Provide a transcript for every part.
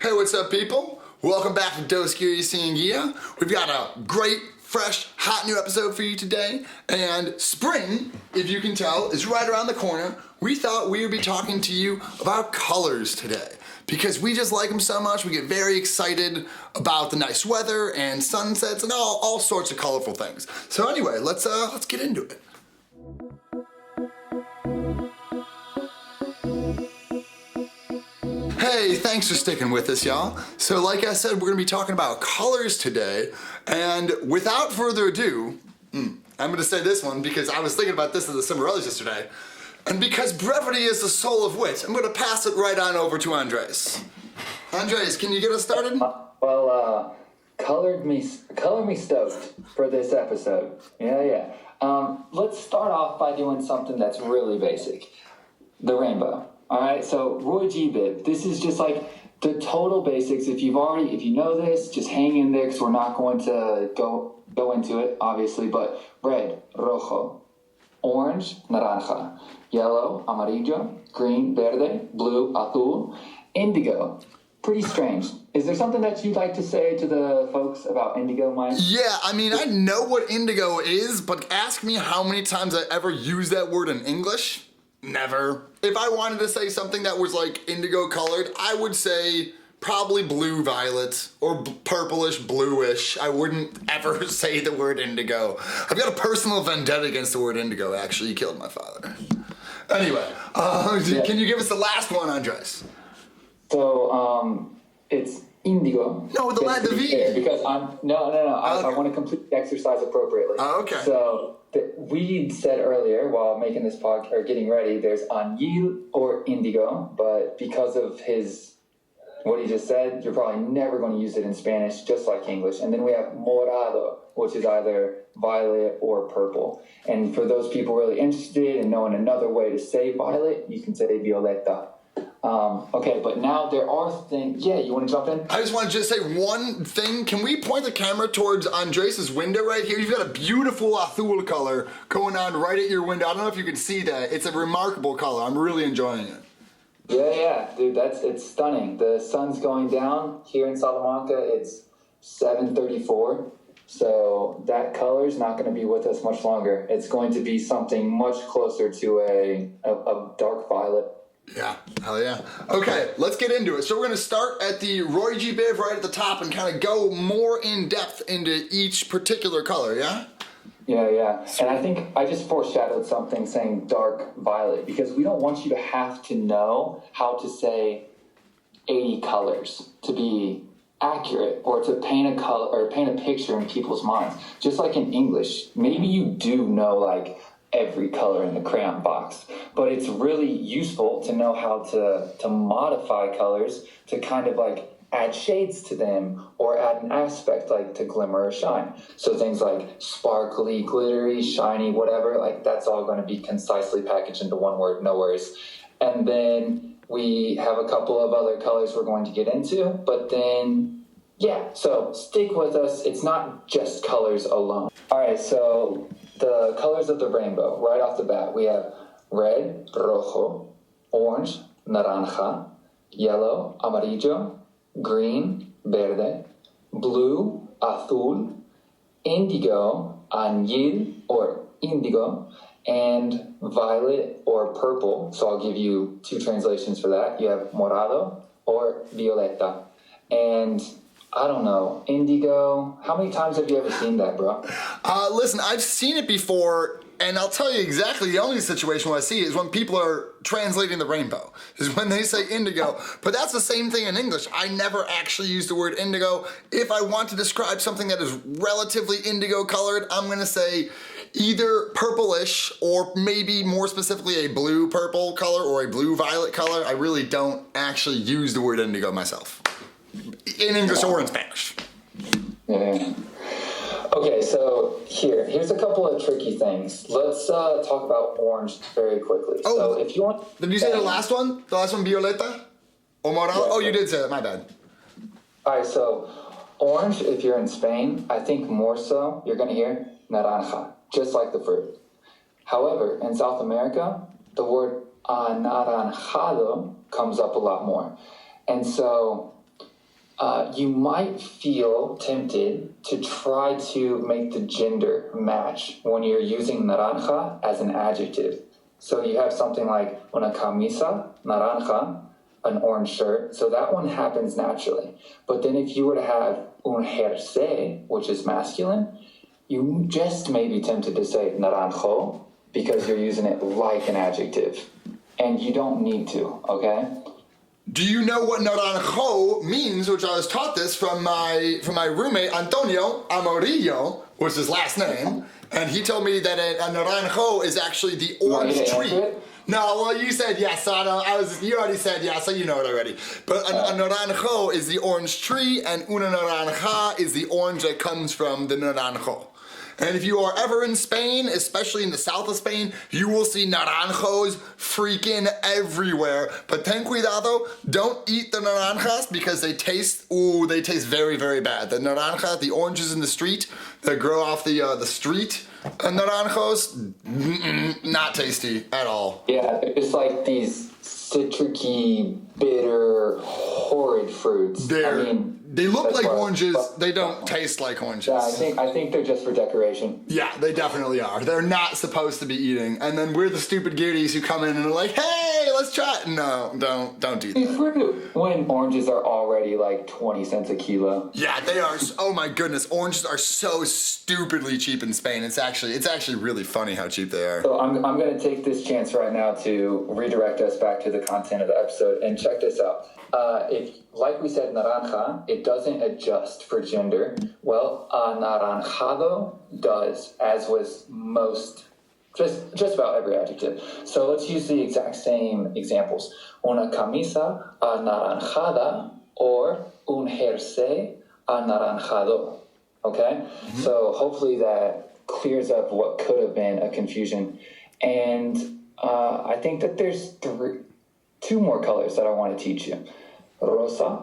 Hey, what's up, people? Welcome back to Dos Curious Sin Guia. We've got a great, fresh, hot new episode for you today. And spring, if you can tell, is right around the corner. We thought we would be talking to you about colors today because we just like them so much. We get very excited about the nice weather and sunsets and all sorts of colorful things. So anyway, let's get into it. Hey, thanks for sticking with us, y'all. So like I said, we're gonna be talking about colors today, and without further ado, I'm gonna say this one because I was thinking about this at the Cimarellis yesterday, and because brevity is the soul of wit, I'm gonna pass it right on over to Andres. Andres, can you get us started? Color me stoked for this episode. Yeah. Let's start off by doing something that's really basic. The rainbow. All right, so Roy G. Biv, this is just like the total basics. If you know this, just hang in there because we're not going to go into it, obviously. But red, rojo, orange, naranja, yellow, amarillo, green, verde, blue, azul, indigo. Pretty strange. Is there something that you'd like to say to the folks about indigo, Mike? Yeah, I mean, I know what indigo is, but ask me how many times I ever use that word in English. Never. If I wanted to say something that was like indigo colored, I would say probably blue violet or purplish bluish. I wouldn't ever say the word indigo. I've got a personal vendetta against the word indigo, actually. He killed my father. Anyway, Can you give us the last one, Andres? So, it's indigo. No, the V. Because No. I want to complete the exercise appropriately. Oh, okay. So, we said earlier while making this podcast or getting ready, there's añil or indigo, but because of what he just said, you're probably never going to use it in Spanish, just like English. And then we have morado, which is either violet or purple. And for those people really interested in knowing another way to say violet, you can say violeta. Okay, but now there are things. Yeah, you want to jump in? I just want to say one thing. Can we point the camera towards Andres' window right here? You've got a beautiful azul color going on right at your window. I don't know if you can see that. It's a remarkable color. I'm really enjoying it. Yeah, dude, it's stunning. The sun's going down here in Salamanca. It's 7:34, so that color's not going to be with us much longer. It's going to be something much closer to a dark violet. Yeah, hell yeah. Okay, let's get into it. So we're going to start at the Roy G. Biv right at the top and kind of go more in depth into each particular color, yeah? Yeah. And I think I just foreshadowed something saying dark violet because we don't want you to have to know how to say 80 colors to be accurate or to paint a color or paint a picture in people's minds. Just like in English, maybe you do know like every color in the crayon box, but it's really useful to know how to modify colors to kind of like add shades to them or add an aspect like to glimmer or shine. So things like sparkly, glittery, shiny, whatever, like that's all going to be concisely packaged into one word, no worries. And then we have a couple of other colors we're going to get into, but then so stick with us. It's not just colors alone. All right, so the colors of the rainbow, right off the bat, we have red, rojo, orange, naranja, yellow, amarillo, green, verde, blue, azul, indigo, añil or indigo, and violet or purple. So I'll give you two translations for that. You have morado or violeta. And I don't know, indigo. How many times have you ever seen that, bro? Listen, I've seen it before, and I'll tell you exactly the only situation where I see it is when people are translating the rainbow, is when they say indigo. But that's the same thing in English. I never actually use the word indigo. If I want to describe something that is relatively indigo colored, I'm going to say either purplish or maybe more specifically a blue purple color or a blue violet color. I really don't actually use the word indigo myself. In English or in Spanish. Yeah. Okay, so here's a couple of tricky things. Let's talk about orange very quickly. Oh, so if you want, did you say the last one? The last one, violeta or morado? Yeah, oh, you did say that. My bad. All right, so orange. If you're in Spain, I think more so you're going to hear naranja, just like the fruit. However, in South America, the word anaranjado comes up a lot more, and so you might feel tempted to try to make the gender match when you're using naranja as an adjective. So you have something like una camisa naranja, an orange shirt. So that one happens naturally. But then if you were to have un jersey, which is masculine, you just may be tempted to say naranjo because you're using it like an adjective. And you don't need to, okay? Do you know what naranjo means? Which I was taught this from my roommate Antonio Amarillo, was his last name, and he told me that a naranjo is actually the orange tree. No, well, you said yes, so you already said yes, so you know it already. But a naranjo is the orange tree, and una naranja is the orange that comes from the naranjo. And if you are ever in Spain, especially in the south of Spain, you will see naranjos freaking everywhere. But ten cuidado, don't eat the naranjas because they taste very, very bad. The naranja, the oranges in the street that grow off the street, naranjos, not tasty at all. Yeah, it's like these citricy, bitter, horrid fruits. They look like oranges. They don't taste like oranges. Yeah, I think they're just for decoration. Yeah, they definitely are. They're not supposed to be eating. And then we're the stupid giddies who come in and are like, hey, let's try it. No, don't do that. Fruit. When oranges are already like 20 cents a kilo. Yeah, they are. Oh my goodness, oranges are so stupidly cheap in Spain. It's actually really funny how cheap they are. So I'm going to take this chance right now to redirect us back to the content of the episode and check this out. If, like we said, naranja, it doesn't adjust for gender. Well, anaranjado does, as was just about every adjective. So let's use the exact same examples. Una camisa anaranjada or un jersey anaranjado. Okay? Mm-hmm. So hopefully that clears up what could have been a confusion. And I think that there's two more colors that I want to teach you. Rosa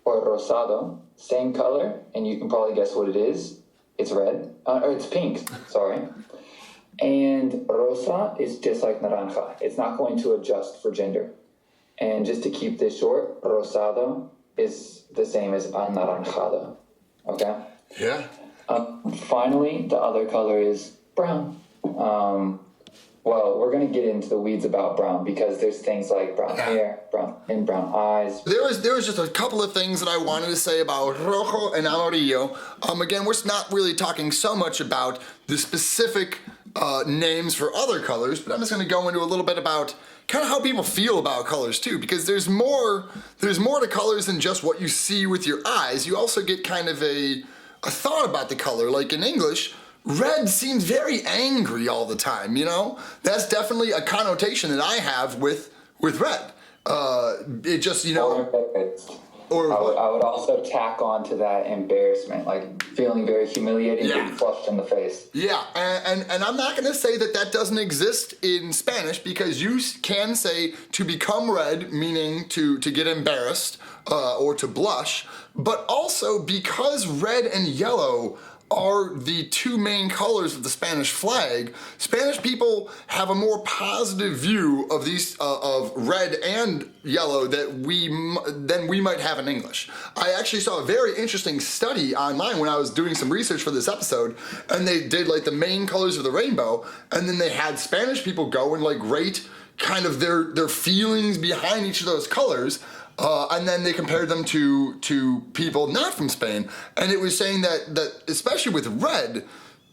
or rosado, same color, and you can probably guess what it is. It's red, or it's pink, sorry. And rosa is just like naranja. It's not going to adjust for gender. And just to keep this short, rosado is the same as anaranjado, okay? Yeah. Finally, the other color is brown. Well, we're going to get into the weeds about brown because there's things like brown hair, brown eyes. There was just a couple of things that I wanted to say about rojo and amarillo. Again, we're not really talking so much about the specific names for other colors, but I'm just going to go into a little bit about kind of how people feel about colors too, because there's more to colors than just what you see with your eyes. You also get kind of a thought about the color. Like in English, red seems very angry all the time, you know? That's definitely a connotation that I have with red. It just, you know... I would also tack on to that embarrassment, like feeling very humiliated, getting flushed in the face. Yeah, and I'm not going to say that doesn't exist in Spanish, because you can say to become red, meaning to get embarrassed or to blush, but also because red and yellow are the two main colors of the Spanish flag, Spanish people have a more positive view of these of red and yellow than we might have in English. I actually saw a very interesting study online when I was doing some research for this episode, and they did like the main colors of the rainbow, and then they had Spanish people go and like rate kind of their feelings behind each of those colors. And then they compared them to people not from Spain, and it was saying that especially with red,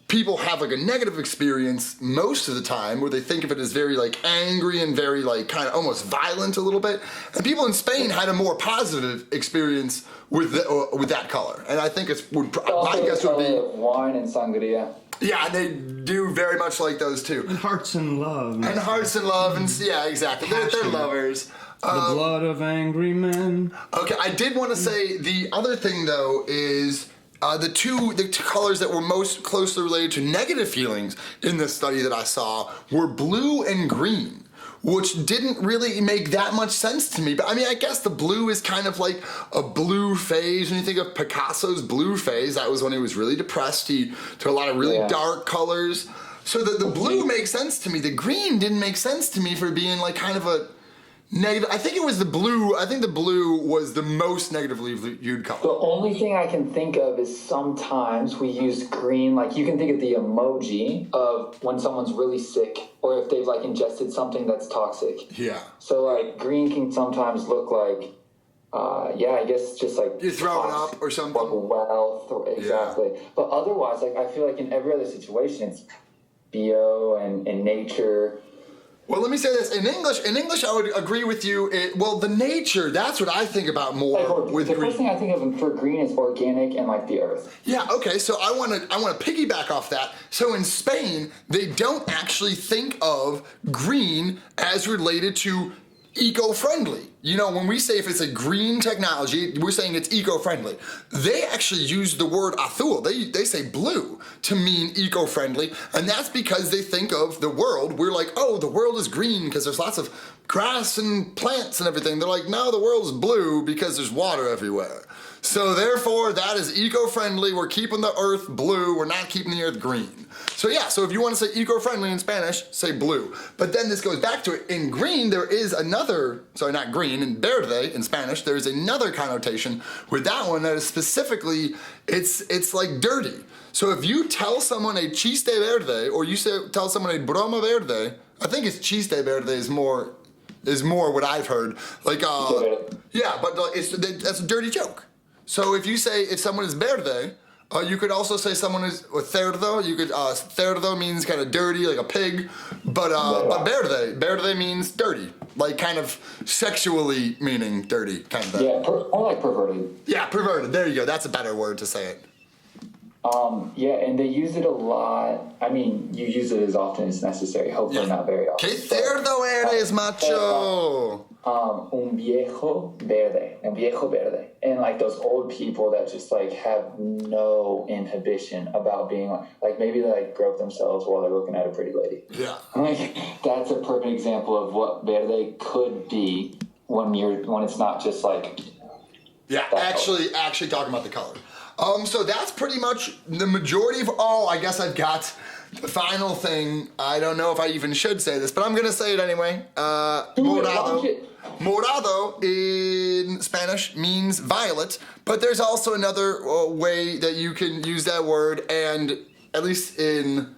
people have like a negative experience most of the time, where they think of it as very like angry and very like kind of almost violent a little bit. And people in Spain had a more positive experience with that color, and I think my guess would be wine and sangria. Yeah, they do very much like those too. And hearts and love. And hearts and love, and yeah, exactly. They're lovers. The blood of angry men. Okay, I did want to say the other thing though is the two colors that were most closely related to negative feelings in this study that I saw were blue and green, which didn't really make that much sense to me. But I mean, I guess the blue is kind of like a blue phase. When you think of Picasso's blue phase, that was when he was really depressed. He took a lot of really dark colors. So the blue makes sense to me. The green didn't make sense to me for being like kind of a Negative. I think it was the blue. I think the blue was the most negatively viewed color. The only thing I can think of is sometimes we use green. Like you can think of the emoji of when someone's really sick or if they've like ingested something that's toxic. Yeah. So like green can sometimes look like, I guess just like You're throwing up or something. Or wealth, exactly. Yeah. But otherwise, like I feel like in every other situation, it's bio and nature. Well, let me say this. In English, I would agree with you. The nature, that's what I think about more with the green. first thing I think of for green is organic and like the earth. Yeah, okay, so I want to piggyback off that. So in Spain, they don't actually think of green as related to eco-friendly. You know, when we say if it's a green technology, we're saying it's eco-friendly. They actually use the word azul. They say blue to mean eco-friendly, and that's because they think of the world. We're like, oh, the world is green because there's lots of grass and plants and everything. They're like, no, the world is blue because there's water everywhere. So therefore, that is eco-friendly. We're keeping the earth blue. We're not keeping the earth green. So yeah, so if you want to say eco-friendly in Spanish, say blue. But then this goes back to it. In green, there is another, sorry, not green, in verde in Spanish, there is another connotation with that one that is specifically, it's like dirty. So if you tell someone a chiste verde, or you tell someone a broma verde, I think it's chiste verde is more what I've heard. Like, yeah, but that's a dirty joke. So if someone is verde, you could also say someone is cerdo. You could cerdo means kind of dirty, like a pig, but verde means dirty, like kind of sexually meaning dirty, kind of. Yeah, or like perverted. Yeah, perverted. There you go. That's a better word to say it. And they use it a lot. I mean, you use it as often as necessary. Hopefully, not very often. Que cerdo eres, macho. Un viejo verde, and like those old people that just like have no inhibition about being like maybe they like grope themselves while they're looking at a pretty lady. Yeah, like that's a perfect example of what verde could be when it's not just like. Yeah, actually talking about the color. So that's pretty much the majority of. Oh, I guess I've got the final thing. I don't know if I even should say this, but I'm gonna say it anyway. Morado. Morado in Spanish means violet, but there's also another way that you can use that word, and at least in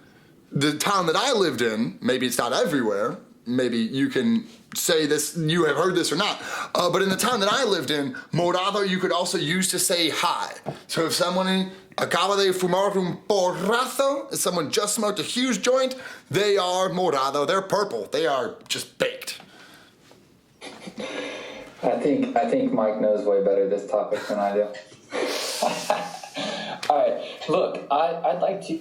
the town that I lived in, maybe it's not everywhere, maybe you can say this, you have heard this or not, but in the town that I lived in, morado you could also use to say hi. So if someone acaba de fumar un porrazo, if someone just smoked a huge joint, they are morado, they're purple, they are just baked. I think Mike knows way better this topic than I do. All right, look, I'd like to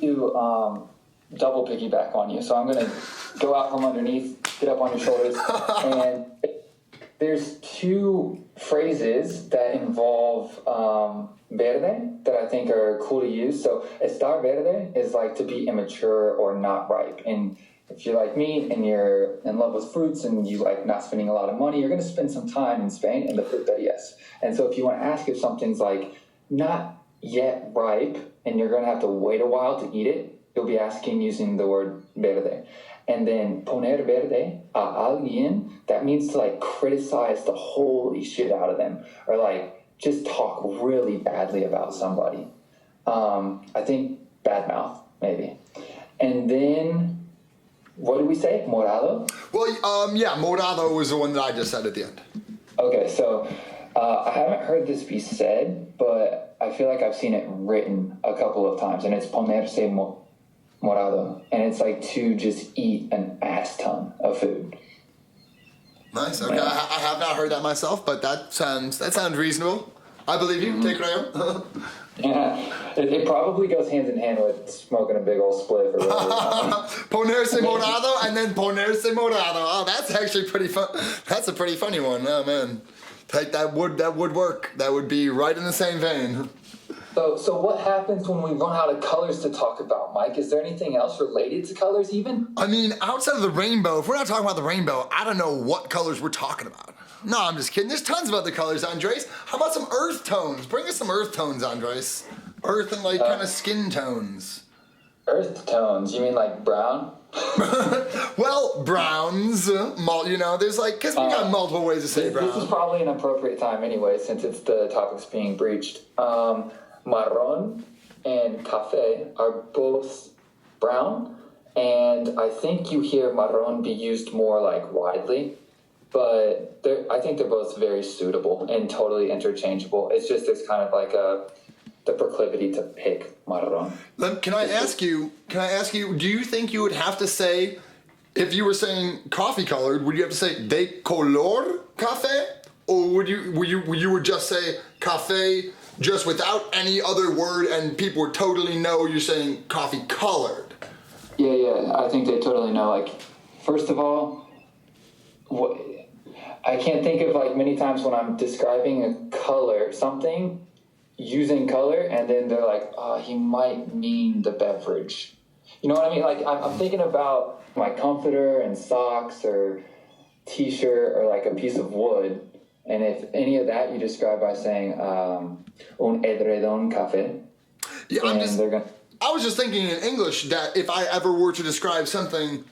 double piggyback on you, so I'm going to go out from underneath, get up on your shoulders, and there's two phrases that involve verde that I think are cool to use. So estar verde is like to be immature or not ripe, and if you're like me and you're in love with fruits and you like not spending a lot of money, you're going to spend some time in Spain in the fruta, yes. And so if you want to ask if something's like not yet ripe and you're going to have to wait a while to eat it, you'll be asking using the word verde. And then poner verde a alguien, that means to like criticize the holy shit out of them or like just talk really badly about somebody. I think bad mouth, maybe. And then what did we say? Morado? Well, yeah, morado was the one that I just said at the end. Okay, so I haven't heard this be said, but I feel like I've seen it written a couple of times, and it's ponerse morado, and it's like to just eat an ass ton of food. Nice. Okay, I have not heard that myself, but that sounds reasonable. I believe you. Te creo. Yeah, it probably goes hand in hand with smoking a big old spliff or whatever. Ponerse morado and then ponerse morado. Oh, that's actually pretty fun. That's a pretty funny one. Oh man, that would work. That would be right in the same vein. So what happens when we run out of colors to talk about, Mike? Is there anything else related to colors even? I mean, outside of the rainbow, if we're not talking about the rainbow, I don't know what colors we're talking about. No, I'm just kidding. There's tons of other colors, Andres. How about some earth tones? Bring us some earth tones, Andres. Earth and like kind of skin tones. Earth tones? You mean like brown? Well, browns, there's because we got multiple ways to say brown. This is probably an appropriate time anyway, since it's the topic's being breached. Marron and cafe are both brown, and I think you hear marron be used more widely, but I think they're both very suitable and totally interchangeable. It's just there's kind of the proclivity to pick marron. Can I ask you, do you think you would have to say, if you were saying coffee colored, would you have to say de color café? Or would you just say café just without any other word and people would totally know you're saying coffee colored? Yeah, I think they totally know. First of all, I can't think of many times when I'm describing a color, something, using color, and then they're like, oh, he might mean the beverage. You know what I mean? I'm thinking about my comforter and socks or t-shirt or a piece of wood, and if any of that you describe by saying un edredon café, yeah, I was just thinking in English that if I ever were to describe something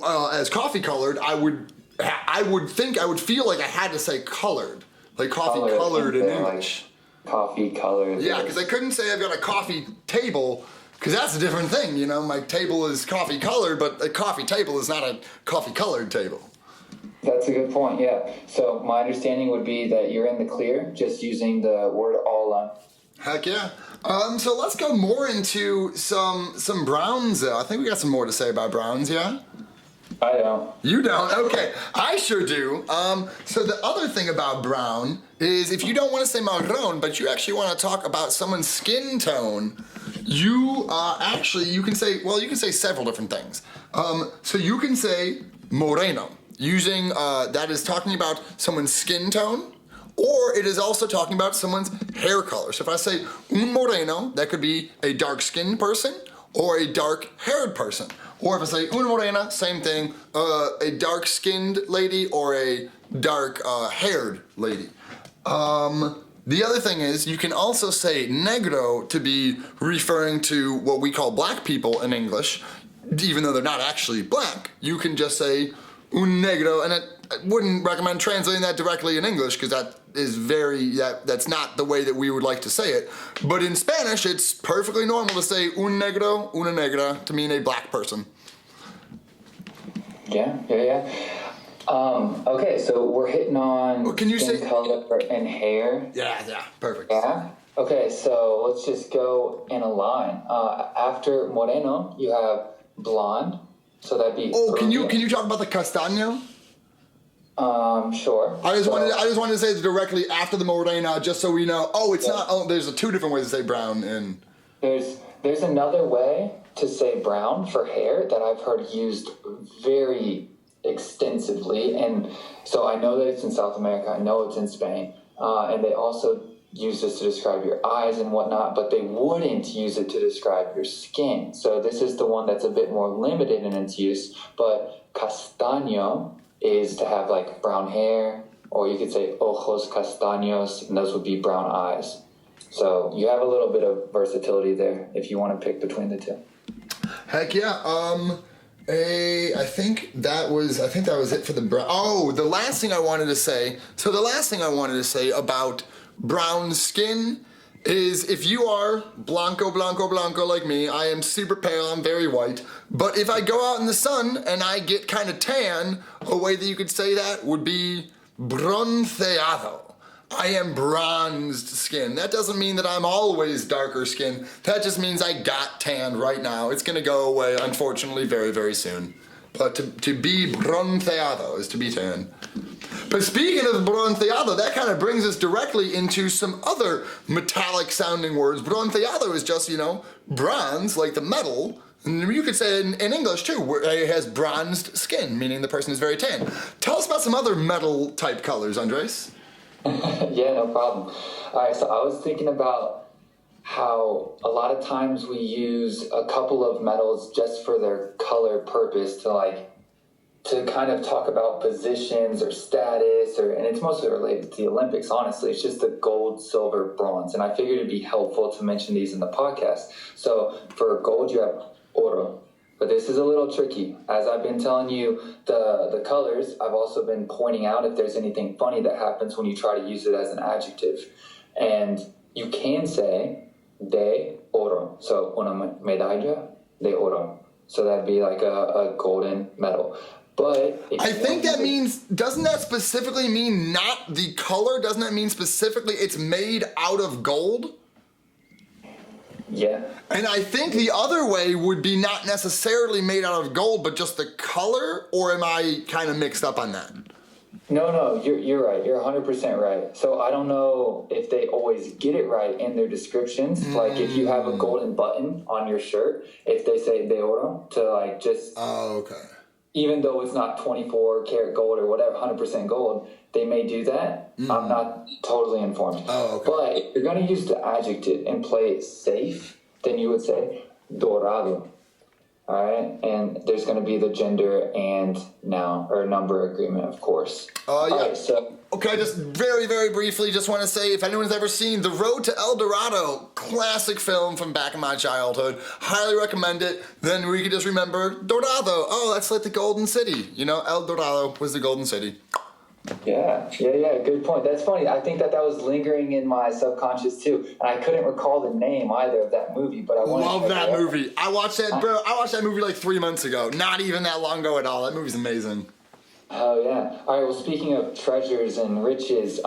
as coffee colored, I would feel like I had to say colored, coffee colored in English. Coffee colored. Yeah, because I couldn't say I've got a coffee table, because that's a different thing. My table is coffee colored, but a coffee table is not a coffee colored table. That's a good point, yeah. So my understanding would be that you're in the clear, just using the word all. Heck yeah. So let's go more into some browns. I think we got some more to say about browns, yeah? I don't. You don't? Okay. I sure do. So the other thing about brown is if you don't want to say marron, but you actually want to talk about someone's skin tone, you can say several different things. So you can say moreno, using, that is talking about someone's skin tone, or it is also talking about someone's hair color. So if I say un moreno, that could be a dark-skinned person or a dark-haired person. Or if I say una morena, same thing, a dark-skinned lady or a dark-haired lady. The other thing is you can also say negro to be referring to what we call black people in English, even though they're not actually black. You can just say un negro, and I wouldn't recommend translating that directly in English because that's not the way that we would like to say it. But in Spanish, it's perfectly normal to say un negro, una negra to mean a black person. Yeah. Okay, so we're hitting on skin color and hair. Yeah, perfect. Yeah? Okay, so let's just go in a line. After moreno, you have blonde, so that'd be... Oh, can you talk about the castaño? Sure. I just wanted to say it directly after the morena, just so we know. Oh, it's not. Oh, there's two different ways to say brown. And there's another way to say brown for hair that I've heard used very extensively, and so I know that it's in South America. I know it's in Spain, and they also use this to describe your eyes and whatnot. But they wouldn't use it to describe your skin. So this is the one that's a bit more limited in its use. But castaño is to have brown hair, or you could say ojos castaños, and those would be brown eyes. So you have a little bit of versatility there if you want to pick between the two. Heck yeah. I think that was it for the brown. Oh, the last thing I wanted to say. So the last thing I wanted to say about brown skin is if you are blanco like me, I am super pale, I'm very white, but if I go out in the sun and I get kind of tan, a way that you could say that would be bronceado. I am bronzed skin. That doesn't mean that I'm always darker skin. That just means I got tanned right now. It's gonna go away, unfortunately, very, very soon. But to be bronceado is to be tan. But speaking of bronceado, that kind of brings us directly into some other metallic sounding words. Bronceado is just, bronze, like the metal. And you could say it in English too, where it has bronzed skin, meaning the person is very tan. Tell us about some other metal type colors, Andres. Yeah, no problem. All right, so I was thinking about how a lot of times we use a couple of metals just for their color purpose to kind of talk about positions or status, and it's mostly related to the Olympics, honestly. It's just the gold, silver, bronze. And I figured it'd be helpful to mention these in the podcast. So for gold, you have oro, But this is a little tricky. As I've been telling you the colors, I've also been pointing out if there's anything funny that happens when you try to use it as an adjective. And you can say de oro. So una medalla de oro. So that'd be like a golden medal. But I think that means, doesn't that specifically mean not the color? Doesn't that mean specifically it's made out of gold? Yeah. And I think the other way would be not necessarily made out of gold, but just the color, or am I kind of mixed up on that? No, you're right. You're 100% right. So I don't know if they always get it right in their descriptions. Like if you have a golden button on your shirt, if they say de oro to like just... Oh, okay. Even though it's not 24 karat gold or whatever, 100% gold, they may do that. I'm not totally informed. Oh, okay. But if you're going to use the adjective and play it safe, then you would say dorado. All right? And there's going to be the gender and noun or number agreement, of course. Oh, yeah. All right, so... Okay, just very, very briefly, just want to say, if anyone's ever seen The Road to El Dorado, classic film from back in my childhood, highly recommend it. Then we can just remember Dorado. Oh, that's like the Golden City. You know, El Dorado was the Golden City. Yeah, good point. That's funny. I think that was lingering in my subconscious too, and I couldn't recall the name either of that movie. But I wanted Love to that movie. I watched that movie like 3 months ago. Not even that long ago at all. That movie's amazing. Oh, yeah. All right, well, speaking of treasures and riches,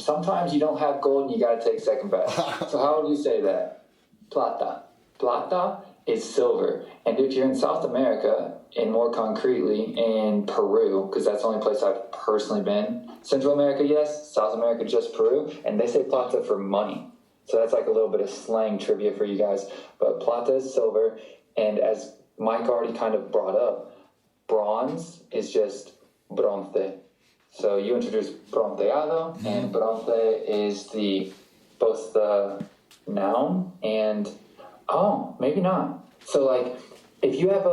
sometimes you don't have gold and you got to take second best. So how would we say that? Plata. Plata is silver. And if you're in South America, and more concretely in Peru, because that's the only place I've personally been. Central America, yes. South America, just Peru. And they say plata for money. So that's like a little bit of slang trivia for you guys. But plata is silver. And as Mike already kind of brought up, bronze is just bronce. So you introduced bronceado, and bronce is both the noun and maybe not. So like if you have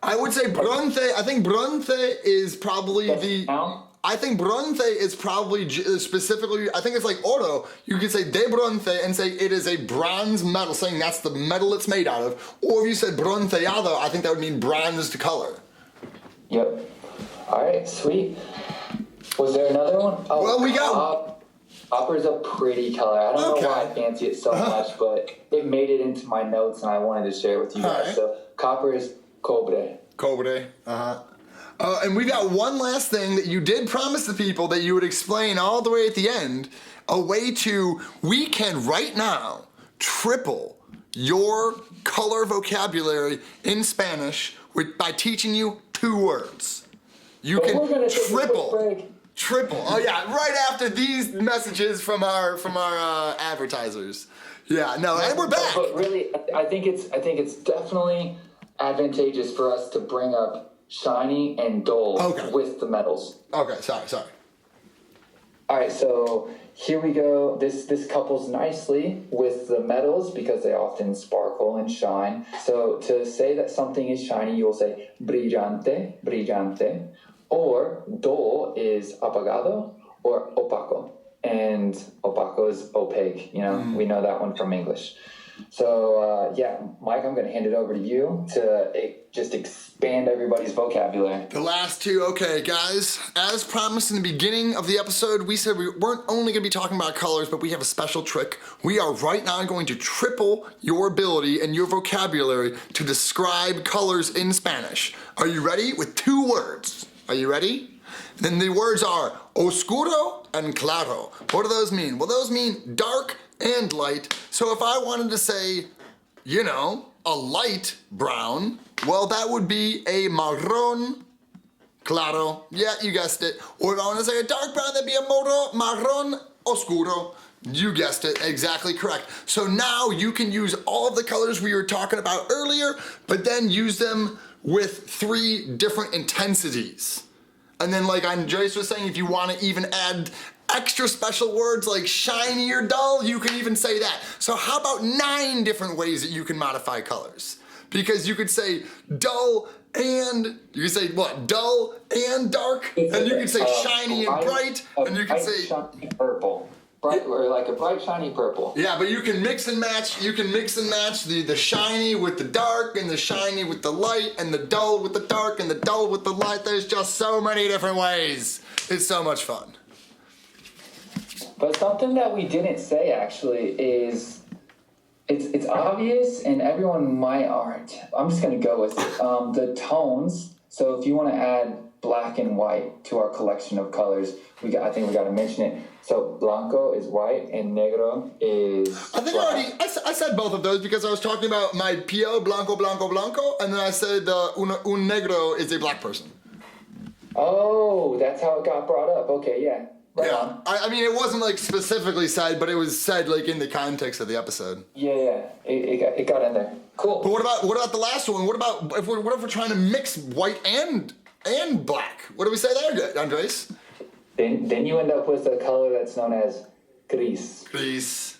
I would say bronce. I think bronce is probably the noun? I think bronce is probably specifically, I think it's like oro. You could say de bronce and say it is a bronze metal, saying that's the metal it's made out of. Or if you said bronceado, I think that would mean bronzed color. Yep. All right, sweet. Was there another one? Oh, well, we got... Copper is a pretty color. I don't know why I fancy it so much, but it made it into my notes and I wanted to share it with you guys. Right. So copper is cobre. Cobre, and we got one last thing that you did promise the people that you would explain all the way at the end. A way we can right now triple your color vocabulary in Spanish by teaching you 2 words. You But can we're gonna take a quick break. triple. Oh yeah, right after these messages from our advertisers. Yeah, no, and we're back. But really, I think it's definitely advantageous for us to bring up shiny and dull with the metals. Okay, sorry. All right, so here we go. This couples nicely with the metals because they often sparkle and shine. So to say that something is shiny, you will say brillante, brillante. Or dull is apagado or opaco. And opaco is opaque. You know, we know that one from English. So, Mike, I'm going to hand it over to you to just expand everybody's vocabulary. The last 2, okay, guys. As promised in the beginning of the episode, we said we weren't only going to be talking about colors, but we have a special trick. We are right now going to triple your ability and your vocabulary to describe colors in Spanish. Are you ready? With 2 words. Are you ready? Then the words are oscuro and claro. What do those mean? Well, those mean dark and light. So if I wanted to say, a light brown, well, that would be a marrón claro. Yeah, you guessed it. Or if I want to say a dark brown, that'd be a marrón oscuro. You guessed it, exactly correct. So now you can use all of the colors we were talking about earlier, but then use them with 3 different intensities. And then like Andres was saying, if you want to even add extra special words like shiny or dull, you can even say that. So how about 9 different ways that you can modify colors? Because you could say dull and, you could say what? Dull and dark, and you could say shiny and bright, and you could say shiny purple. bright or like a bright shiny purple. Yeah, but you can mix and match. You can mix and match the shiny with the dark, and the shiny with the light, and the dull with the dark, and the dull with the light. There's just so many different ways. It's so much fun. But something that we didn't say actually is it's obvious, and everyone might aren't. I'm just gonna go with it. The tones. So if you want to add black and white to our collection of colors, I think we got to mention it. So blanco is white and negro is I think I said both of those because I was talking about my Pio, blanco, blanco, blanco, and then I said un negro is a black person. Oh, that's how it got brought up. Okay, yeah. Right Yeah, on. I mean, it wasn't like specifically said, but it was said like in the context of the episode. Yeah. It got in there. Cool. But what about the last one? What if we're trying to mix white and black? What do we say there, Andres? Then you end up with a color that's known as gris. Grease,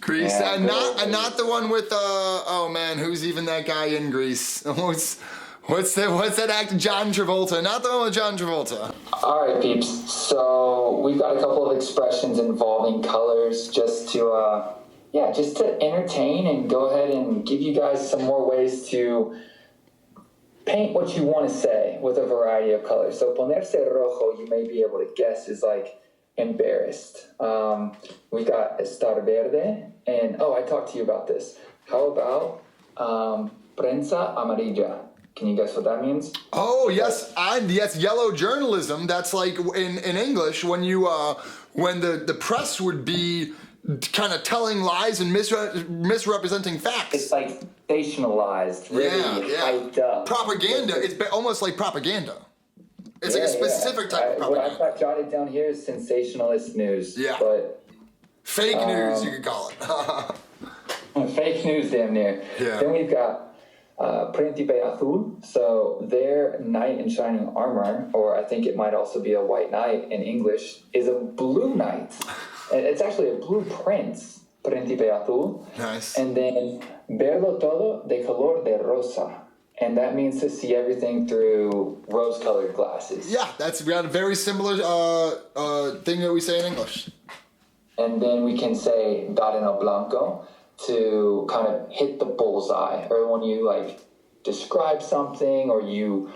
Yeah, and not the one with oh man, who's even that guy in Greece? What's that actor? John Travolta. Not the one with John Travolta. All right, peeps. So we've got a couple of expressions involving colors, just to entertain and go ahead and give you guys some more ways to paint what you want to say with a variety of colors. So ponerse rojo, you may be able to guess, is like embarrassed. We got estar verde, and I talked to you about this. How about prensa amarilla? Can you guess what that means? Oh yes, and yes, yellow journalism. That's like in English when you when the press would be kind of telling lies and misrepresenting facts. It's like sensationalized, really hyped up. Propaganda. It's almost like propaganda. It's like a specific type of propaganda. What I've jotted down here is sensationalist news. Yeah. But fake news, you could call it. fake news, damn near. Yeah. Then we've got Príncipe Azul. So their knight in shining armor, or I think it might also be a white knight in English, is a blue knight. It's actually a blue prince, Príncipe Azul. Nice. And then verlo todo de color de rosa. And that means to see everything through rose-colored glasses. Yeah, we got a very similar thing that we say in English. And then we can say dar en el blanco to kind of hit the bullseye, or when you like describe something or you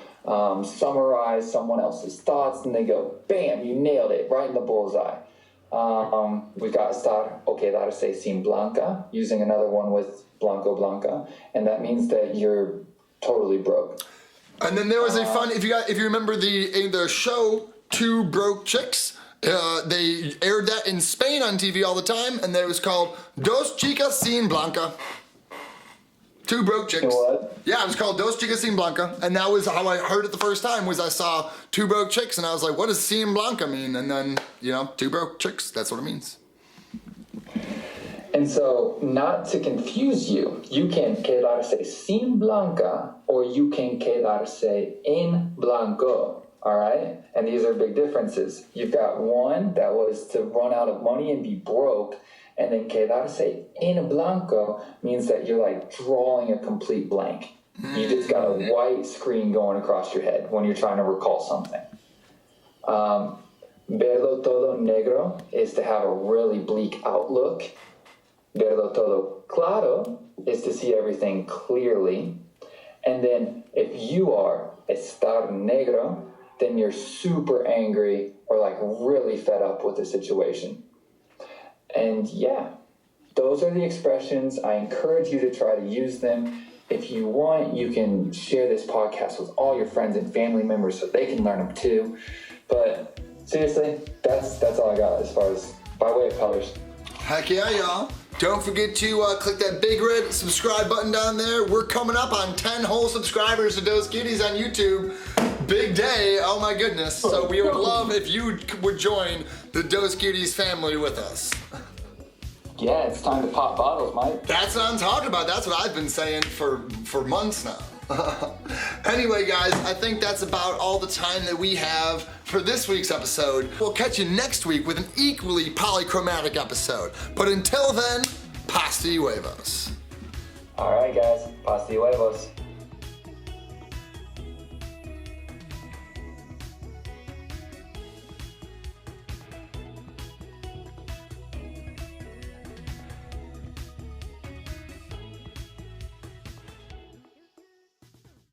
summarize someone else's thoughts and they go, bam, you nailed it right in the bullseye. We've got estar o quedarse sin blanca, using another one with blanco blanca, and that means that you're totally broke. And then there was a fun, if you remember the show Two Broke Chicks, they aired that in Spain on TV all the time, and it was called Dos Chicas Sin Blanca. Two Broke Chicks. What? Yeah, it was called Dos Chicas Sin Blanca, and that was how I heard it the first time, was I saw Two Broke Chicks, and I was like, what does Sin Blanca mean? And then, Two Broke Chicks, that's what it means. And so, not to confuse you, you can quedarse sin blanca, or you can quedarse en blanco, all right? And these are big differences. You've got one that was to run out of money and be broke, and then quedarse en blanco means that you're like drawing a complete blank. You just got a white screen going across your head when you're trying to recall something. Verlo todo negro is to have a really bleak outlook. Verlo todo claro is to see everything clearly. And then if you are estar negro, then you're super angry or like really fed up with the situation. And yeah, those are the expressions. I encourage you to try to use them. If you want, you can share this podcast with all your friends and family members so they can learn them too. But seriously, that's all I got as far as by way of colors. Heck yeah, y'all. Don't forget to click that big red subscribe button down there. We're coming up on 10 whole subscribers to Those Cuties on YouTube. Big day, oh my goodness. So we would love if you would join the Those Cuties family with us. Yeah, it's time to pop bottles, Mike. That's what I'm talking about. That's what I've been saying for months now. Anyway, guys, I think that's about all the time that we have for this week's episode. We'll catch you next week with an equally polychromatic episode. But until then, pasta y huevos. All right, guys, pasta y huevos.